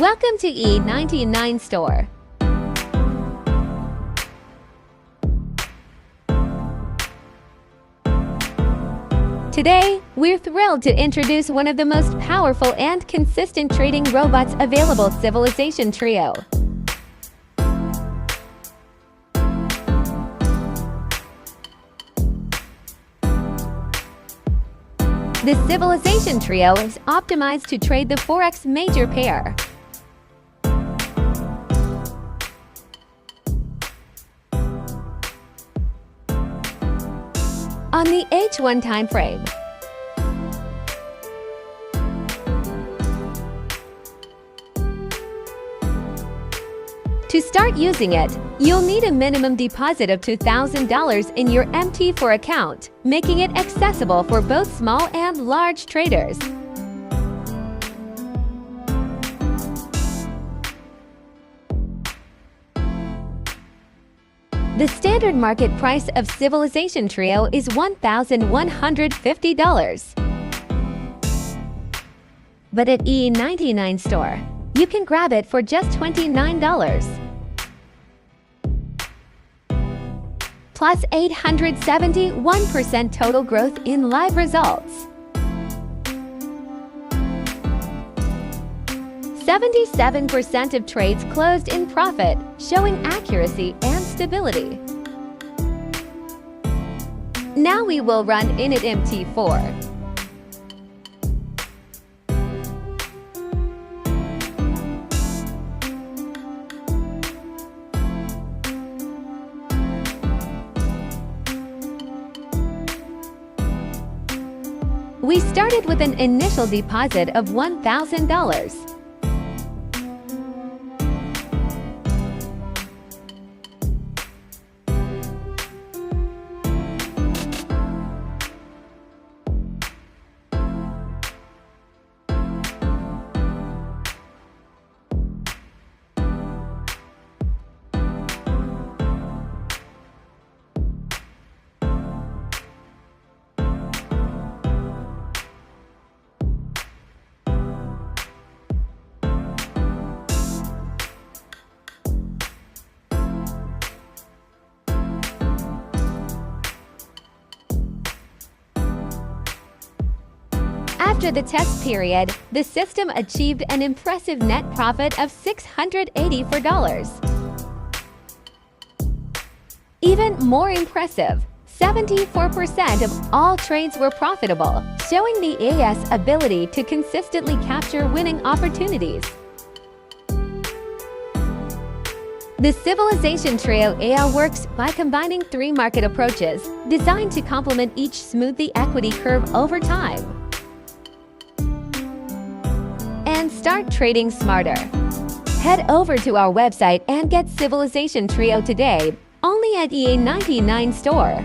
Welcome to E99 Store. Today, we're thrilled to introduce one of the most powerful and consistent trading robots available, Civilization Trio. The Civilization Trio is optimized to trade the Forex major pair. On the H1 time frame. To start using it, you'll need a minimum deposit of $2,000 in your MT4 account, making it accessible for both small and large traders. The standard market price of Civilization Trio is $1,150. But at E99 Store, you can grab it for just $29. Plus 871% total growth in live results. 77% of trades closed in profit, showing accuracy and stability. Now we will run Init MT4. We started with an initial deposit of $1,000. After the test period, the system achieved an impressive net profit of $684. Even more impressive, 74% of all trades were profitable, showing the EA's ability to consistently capture winning opportunities. The Civilization Trio EA works by combining three market approaches designed to complement each, smooth the equity curve over time, and start trading smarter. Head over to our website and get Civilization Trio today, only at E99 Store.